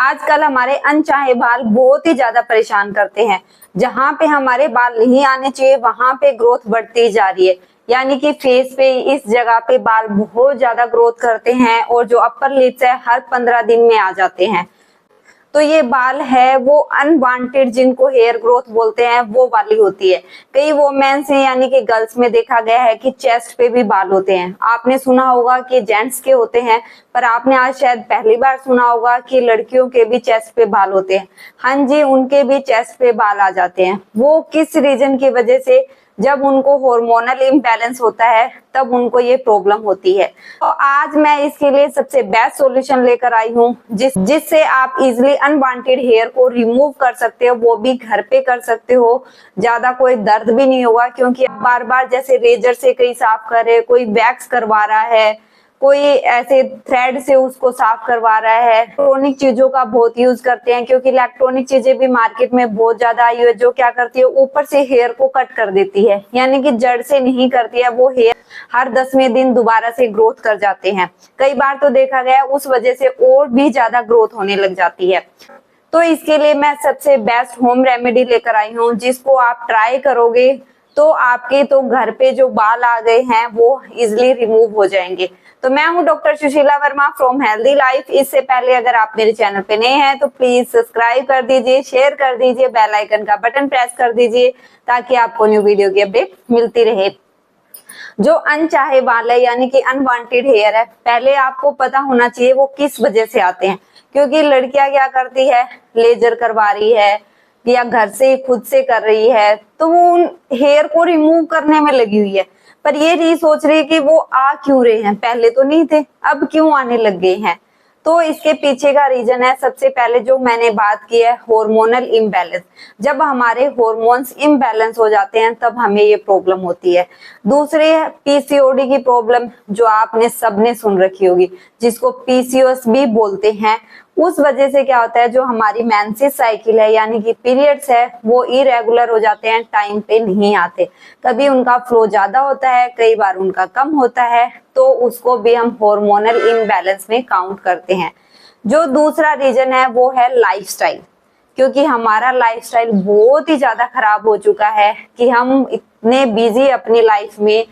आजकल हमारे अनचाहे बाल बहुत ही ज्यादा परेशान करते हैं। जहां पे हमारे बाल नहीं आने चाहिए वहां पे ग्रोथ बढ़ती जा रही है, यानी कि फेस पे इस जगह पे बाल बहुत ज्यादा ग्रोथ करते हैं और जो अपर लिप्स है हर 15 दिन में आ जाते हैं। तो ये बाल है वो अनवांटेड, जिनको हेयर ग्रोथ बोलते हैं, वो वाली होती है। कई वोमेन्स हैं यानी कि गर्ल्स में देखा गया है कि चेस्ट पे भी बाल होते हैं। आपने सुना होगा कि जेंट्स के होते हैं, पर आपने आज शायद पहली बार सुना होगा कि लड़कियों के भी चेस्ट पे बाल होते हैं। हाँ जी, उनके भी चेस्ट पे बाल आ जाते हैं। वो किस रीजन की वजह से? जब उनको हार्मोनल इम्बैलेंस होता है तब उनको ये प्रॉब्लम होती है। तो आज मैं इसके लिए सबसे बेस्ट सॉल्यूशन लेकर आई हूँ जिससे आप इजिली अनवांटेड हेयर को रिमूव कर सकते हो, वो भी घर पे कर सकते हो। ज्यादा कोई दर्द भी नहीं होगा, क्योंकि बार बार जैसे रेजर से कहीं साफ कर रहे, कोई वैक्स करवा रहा है, कोई ऐसे थ्रेड से उसको साफ करवा रहा है। इलेक्ट्रॉनिक चीजों का बहुत यूज करते हैं, क्योंकि इलेक्ट्रॉनिक चीजें भी मार्केट में बहुत ज्यादा आई है, जो क्या करती है ऊपर से हेयर को कट कर देती है, यानी कि जड़ से नहीं करती है। वो हेयर हर 10वें दिन दोबारा से ग्रोथ कर जाते हैं। कई बार तो देखा गया उस वजह से और भी ज्यादा ग्रोथ होने लग जाती है। तो इसके लिए मैं सबसे बेस्ट होम रेमेडी लेकर आई हूँ, जिसको आप ट्राई करोगे तो आपके तो घर पे जो बाल आ गए हैं वो इजिली रिमूव हो जाएंगे। तो मैं हूं doctor Sushila Verma from healthy life. इससे पहले अगर आप मेरे चैनल पे नए हैं तो प्लीज सब्सक्राइब कर दीजिए, शेयर कर दीजिए, बेल आइकन का बटन प्रेस कर दीजिए, ताकि आपको न्यू वीडियो की अपडेट मिलती रहे। जो अनचाहे बाल है यानी कि अनवांटेड हेयर है, पहले आपको पता होना चाहिए वो किस वजह से आते हैं। क्योंकि लड़कियां क्या करती है, लेजर करवा रही है या घर से खुद से कर रही है, तो वो उन हेयर को रिमूव करने में लगी हुई है, पर ये नहीं सोच रही कि वो आ क्यों रहे हैं, पहले तो नहीं थे, अब क्यों आने लग गए हैं। तो इसके पीछे का रीजन है, सबसे पहले जो मैंने बात की है, हार्मोनल इम्बैलेंस। जब हमारे हार्मोन्स इम्बैलेंस हो जाते हैं तब हमें ये प्रॉब्लम होती है। दूसरी है पीसीओडी की प्रॉब्लम, जो आपने सबने सुन रखी होगी, जिसको पीसीओएस भी बोलते हैं। उस वजह से क्या होता है, जो हमारी मेंसेस साइकिल है यानी कि पीरियड्स है, वो इरेगुलर हो जाते हैं, टाइम पे नहीं आते। कभी उनका फ्लो ज्यादा होता है, कई बार उनका कम होता है, तो उसको भी हम हार्मोनल इम्बैलेंस में काउंट करते हैं। जो दूसरा रीजन है वो है लाइफस्टाइल, क्योंकि हमारा लाइफस्टाइल बहुत ही ज्यादा खराब हो चुका है कि हम इतने बिजी अपनी लाइफ में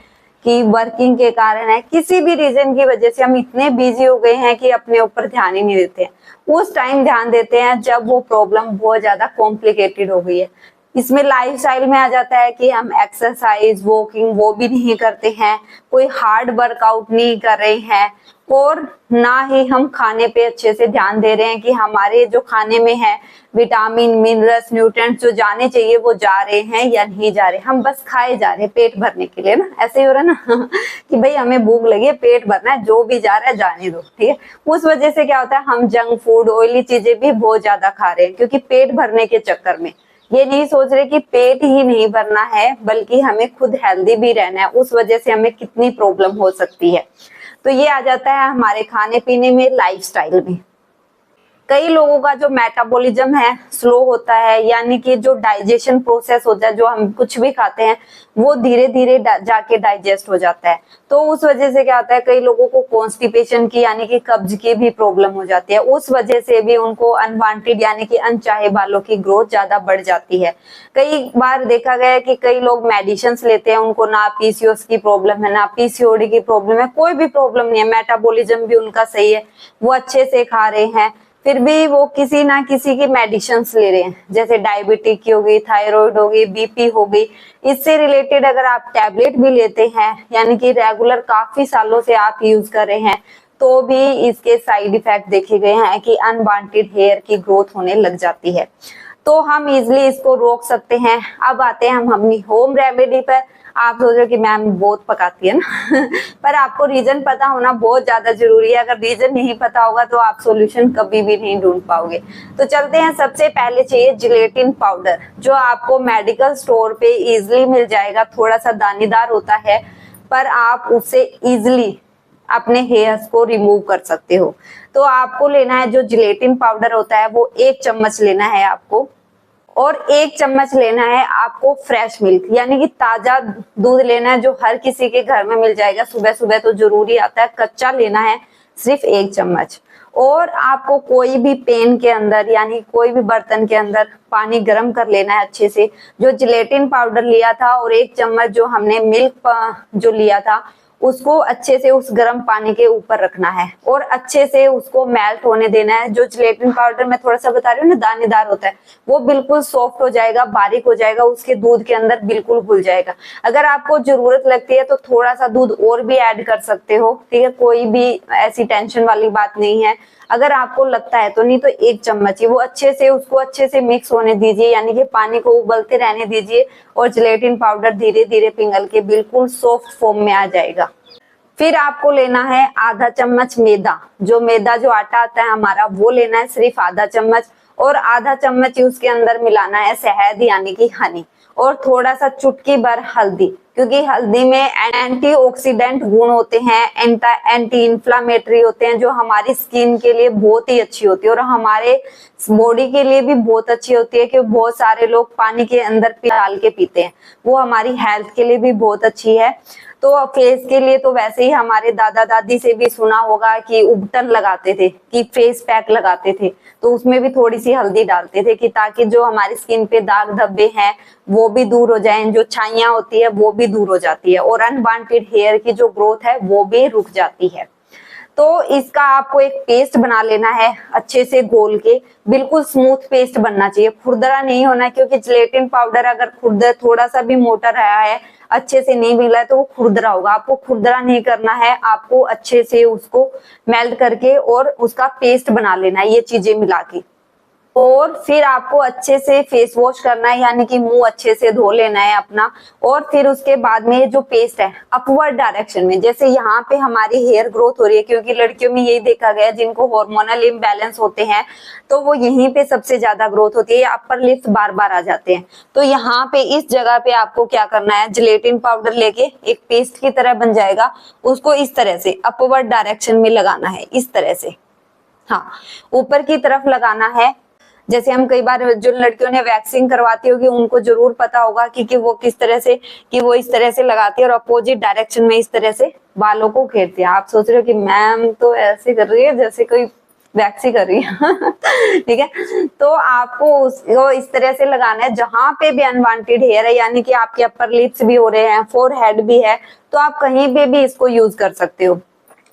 कि वर्किंग के कारण है, किसी भी रीजन की वजह से हम इतने बिजी हो गए हैं कि अपने ऊपर ध्यान ही नहीं देते हैं। उस टाइम ध्यान देते हैं जब वो प्रॉब्लम बहुत ज्यादा कॉम्प्लिकेटेड हो गई है। इसमें लाइफस्टाइल में आ जाता है कि हम एक्सरसाइज, वॉकिंग वो भी नहीं करते हैं, कोई हार्ड वर्कआउट नहीं कर रहे हैं, और ना ही हम खाने पे अच्छे से ध्यान दे रहे हैं कि हमारे जो खाने में है विटामिन, मिनरल्स, न्यूट्रिएंट्स जो जाने चाहिए वो जा रहे हैं या नहीं जा रहे। हम बस खाए जा रहे हैं पेट भरने के लिए ना, ऐसे ही हो रहा है ना कि भाई हमें भूख लगी है, पेट भरना है, जो भी जा रहा है जाने दो, ठीक है। उस वजह से क्या होता है, हम जंक फूड, ऑयली चीजें भी बहुत ज्यादा खा रहे हैं, क्योंकि पेट भरने के चक्कर में ये नहीं सोच रहे कि पेट ही नहीं भरना है, बल्कि हमें खुद हेल्दी भी रहना है। उस वजह से हमें कितनी प्रॉब्लम हो सकती है। तो ये आ जाता है हमारे खाने पीने में, लाइफस्टाइल में। कई लोगों का जो मेटाबॉलिज्म है स्लो होता है, यानी कि जो डाइजेशन प्रोसेस होता है, जो हम कुछ भी खाते हैं वो धीरे धीरे जाके डाइजेस्ट हो जाता है। तो उस वजह से क्या होता है, कई लोगों को कॉन्स्टिपेशन की यानी कि कब्ज की भी प्रॉब्लम हो जाती है। उस वजह से भी उनको अनवांटेड यानी कि अनचाहे बालों की ग्रोथ ज्यादा बढ़ जाती है। कई बार देखा गया है कि कई लोग मेडिसिन लेते हैं, उनको ना पीसीओएस की प्रॉब्लम है, ना पीसीओडी की प्रॉब्लम है, कोई भी प्रॉब्लम नहीं है, मेटाबॉलिज्म भी उनका सही है, वो अच्छे से खा रहे हैं, फिर भी वो किसी ना किसी की मेडिसिन ले रहे हैं, जैसे डायबिटिक की हो गई, थायराइड हो गई, बीपी हो गई। इससे रिलेटेड अगर आप टैबलेट भी लेते हैं, यानी कि रेगुलर काफी सालों से आप यूज कर रहे हैं, तो भी इसके साइड इफेक्ट देखे गए हैं कि अनवांटेड हेयर की ग्रोथ होने लग जाती है। तो हम इजिली इसको रोक सकते हैं। अब आते हैं हम अपनी होम रेमेडी पर। आप सोच रहे हो कि मैम बहुत पकाती है ना पर आपको रीजन पता होना बहुत ज्यादा जरूरी है। अगर रीजन नहीं पता होगा तो आप सॉल्यूशन कभी भी नहीं ढूंढ पाओगे। तो चलते हैं, सबसे पहले चाहिए जिलेटिन पाउडर, जो आपको मेडिकल स्टोर पे इजिली मिल जाएगा। थोड़ा सा दानेदार होता है, पर आप उससे इजिली अपने हेयर्स को रिमूव कर सकते हो। तो आपको लेना है, जो जिलेटिन पाउडर होता है वो 1 चम्मच लेना है आपको, और 1 चम्मच लेना है आपको फ्रेश मिल्क, यानी कि ताजा दूध लेना है, जो हर किसी के घर में मिल जाएगा। सुबह सुबह तो जरूरी आता है, कच्चा लेना है सिर्फ 1 चम्मच। और आपको कोई भी पेन के अंदर यानी कोई भी बर्तन के अंदर पानी गर्म कर लेना है अच्छे से। जो जिलेटिन पाउडर लिया था और 1 चम्मच जो हमने मिल्क जो लिया था उसको अच्छे से उस गर्म पानी के ऊपर रखना है और अच्छे से उसको मेल्ट होने देना है। जो जिलेटिन पाउडर मैं थोड़ा सा बता रही हूँ ना, दानेदार होता है, वो बिल्कुल सॉफ्ट हो जाएगा, बारीक हो जाएगा, उसके दूध के अंदर बिल्कुल घुल जाएगा। अगर आपको जरूरत लगती है तो थोड़ा सा दूध और भी ऐड कर सकते हो, ठीक है, कोई भी ऐसी टेंशन वाली बात नहीं है। अगर आपको लगता है तो, नहीं तो 1 चम्मच ही। वो अच्छे से उसको अच्छे से मिक्स होने दीजिए, यानी कि पानी को उबलते रहने दीजिए और जिलेटिन पाउडर धीरे धीरे पिघल के बिल्कुल सॉफ्ट फॉर्म में आ जाएगा। फिर आपको लेना है आधा चम्मच मैदा। जो मैदा जो आटा आता है हमारा वो लेना है, सिर्फ आधा चम्मच। और आधा चम्मच ही उसके अंदर मिलाना है शहद यानी कि हनी, और थोड़ा सा चुटकी भर हल्दी, क्योंकि हल्दी में एंटीऑक्सीडेंट गुण होते हैं, एंटी इंफ्लामेटरी होते हैं, जो हमारी स्किन के लिए बहुत ही अच्छी होती है और हमारे बॉडी के लिए भी बहुत अच्छी होती है। कि बहुत सारे लोग पानी के अंदर डाल के पीते हैं, वो हमारी हेल्थ के लिए भी बहुत अच्छी है। तो फेस के लिए तो वैसे ही हमारे दादा दादी से भी सुना होगा कि उबटन लगाते थे, कि फेस पैक लगाते थे, तो उसमें भी थोड़ी सी हल्दी डालते थे, कि ताकि जो हमारी स्किन पे दाग धब्बे हैं वो भी दूर हो जाएं, जो छाइयां होती है वो भी दूर हो जाती है और अनवांटेड हेयर की जो ग्रोथ है वो भी रुक जाती है। तो इसका आपको एक पेस्ट बना लेना है अच्छे से घोल के, बिल्कुल स्मूथ पेस्ट बनना चाहिए, खुरदरा नहीं होना, क्योंकि जिलेटिन पाउडर अगर खुरदरा थोड़ा सा भी मोटा रहा है, अच्छे से नहीं मिला है, तो वो खुरदरा होगा। आपको खुरदरा नहीं करना है, आपको अच्छे से उसको मेल्ट करके और उसका पेस्ट बना लेना है, ये चीजें मिला के। और फिर आपको अच्छे से फेस वॉश करना है, यानी कि मुंह अच्छे से धो लेना है अपना। और फिर उसके बाद में ये जो पेस्ट है अपवर्ड डायरेक्शन में, जैसे यहाँ पे हमारी हेयर ग्रोथ हो रही है, क्योंकि लड़कियों में यही देखा गया जिनको हार्मोनल इम्बैलेंस होते हैं तो वो यहीं पे सबसे ज्यादा ग्रोथ होती है, अपर लिप्स बार बार आ जाते हैं। तो यहाँ पे इस जगह पे आपको क्या करना है, जिलेटिन पाउडर लेके एक पेस्ट की तरह बन जाएगा, उसको इस तरह से अपवर्ड डायरेक्शन में लगाना है, इस तरह से, हाँ, ऊपर की तरफ लगाना है। जैसे हम कई बार जो लड़कियों ने वैक्सिंग करवाती होगी उनको जरूर पता होगा कि वो किस तरह से, कि वो इस तरह से लगाती है और अपोजिट डायरेक्शन में इस तरह से बालों को घेरती है। आप सोच रहे हो कि मैम तो ऐसे कर रही है जैसे कोई वैक्सी कर रही है ठीक है, तो आपको उसको इस तरह से लगाना है। जहां पे भी अनवांटेड हेयर है, यानी कि आपके अपर लिप्स भी हो रहे हैं, फोरहेड भी है, तो आप कहीं पे भी इसको यूज कर सकते हो,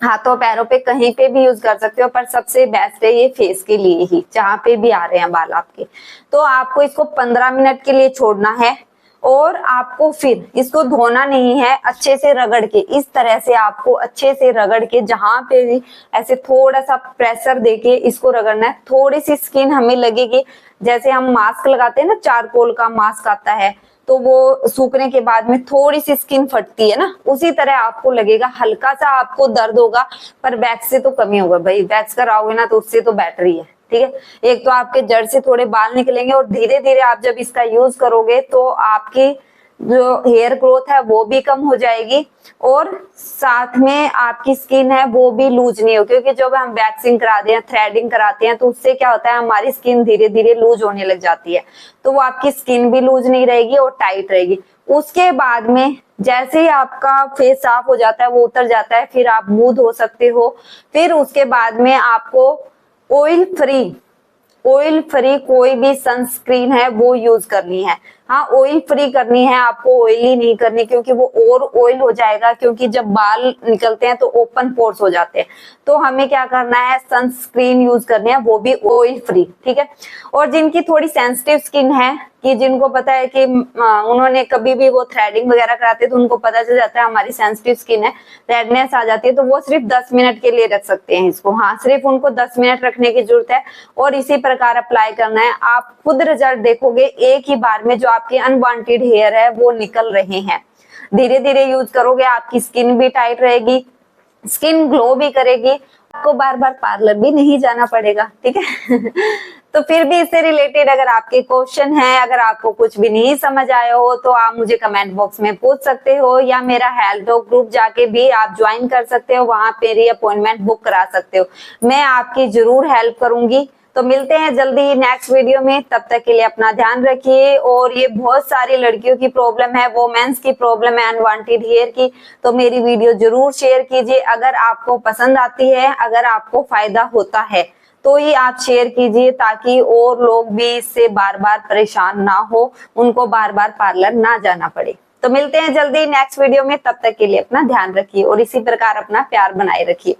हाथों पैरों पे कहीं पे भी यूज कर सकते हो, पर सबसे बेस्ट है ये फेस के लिए ही, जहां पे भी आ रहे हैं बाल आपके। तो आपको इसको 15 मिनट के लिए छोड़ना है और आपको फिर इसको धोना नहीं है, अच्छे से रगड़ के, इस तरह से आपको अच्छे से रगड़ के, जहां पे भी ऐसे थोड़ा सा प्रेशर देके इसको रगड़ना है। थोड़ी सी स्किन हमें लगेगी, जैसे हम मास्क लगाते हैं ना, चारकोल का मास्क आता है, तो वो सूखने के बाद में थोड़ी सी स्किन फटती है ना, उसी तरह आपको लगेगा, हल्का सा आपको दर्द होगा, पर वैक्स से तो कमी होगा भाई, वैक्स कराओगे ना तो उससे तो बेटर ही है, ठीक है। एक तो आपके जड़ से थोड़े बाल निकलेंगे और धीरे धीरे आप जब इसका यूज करोगे तो आपकी जो हेयर ग्रोथ है वो भी कम हो जाएगी और साथ में आपकी स्किन है वो भी लूज नहीं हो, क्योंकि जब हम वैक्सिंग कराते हैं, थ्रेडिंग कराते हैं, तो उससे क्या होता है, हमारी स्किन धीरे धीरे लूज होने लग जाती है, तो वो आपकी स्किन भी लूज नहीं रहेगी और टाइट रहेगी। उसके बाद में जैसे ही आपका फेस साफ हो जाता है, वो उतर जाता है, फिर आप मुंह धो सकते हो। फिर उसके बाद में आपको ऑयल फ्री कोई भी सनस्क्रीन है वो यूज करनी है। हाँ, ऑयल फ्री करनी है, आपको ऑयली नहीं करनी, क्योंकि वो और ऑयल हो जाएगा, क्योंकि जब बाल निकलते हैं तो ओपन पोर्स हो जाते हैं। तो हमें क्या करना है, सनस्क्रीन यूज करनी है, वो भी ऑयल फ्री, ठीक है। और जिनकी थोड़ी सेंसिटिव स्किन है, कि जिनको पता है कि उन्होंने कभी भी वो थ्रेडिंग वगैरह कराते हैं तो उनको पता चल जाता है हमारी सेंसिटिव स्किन है, रेडनेस आ जाती है, तो वो सिर्फ 10 मिनट के लिए रख सकते हैं इसको। हाँ, सिर्फ उनको 10 मिनट रखने की जरूरत है और इसी प्रकार अप्लाई करना है। आप खुद रिजल्ट देखोगे एक ही बार में, जो आपके अनवांटेड हेयर है वो निकल रहे हैं। धीरे धीरे यूज करोगे, आपकी स्किन भी टाइट रहेगी, स्किन ग्लो भी करेगी, आपको बार बार पार्लर भी नहीं जाना पड़ेगा, ठीक है तो फिर भी इससे रिलेटेड अगर आपके क्वेश्चन है, अगर आपको कुछ भी नहीं समझ आया हो तो आप मुझे कमेंट बॉक्स में पूछ सकते हो, या मेरा हेल्थ डॉग ग्रुप जाके भी आप ज्वाइन कर सकते हो, वहां पे मेरी अपॉइंटमेंट बुक करा सकते हो, मैं आपकी जरूर हेल्प करूंगी। तो मिलते हैं जल्दी ही नेक्स्ट वीडियो में, तब तक के लिए अपना ध्यान रखिए। और ये बहुत सारी लड़कियों की प्रॉब्लम है, वोमेन्स की प्रॉब्लम है अनवांटेड हेयर की, तो मेरी वीडियो जरूर शेयर कीजिए। अगर आपको पसंद आती है, अगर आपको फायदा होता है तो ही आप शेयर कीजिए, ताकि और लोग भी इससे बार बार परेशान ना हो, उनको बार बार पार्लर ना जाना पड़े। तो मिलते हैं जल्दी नेक्स्ट वीडियो में, तब तक के लिए अपना ध्यान रखिए और इसी प्रकार अपना प्यार बनाए रखिए।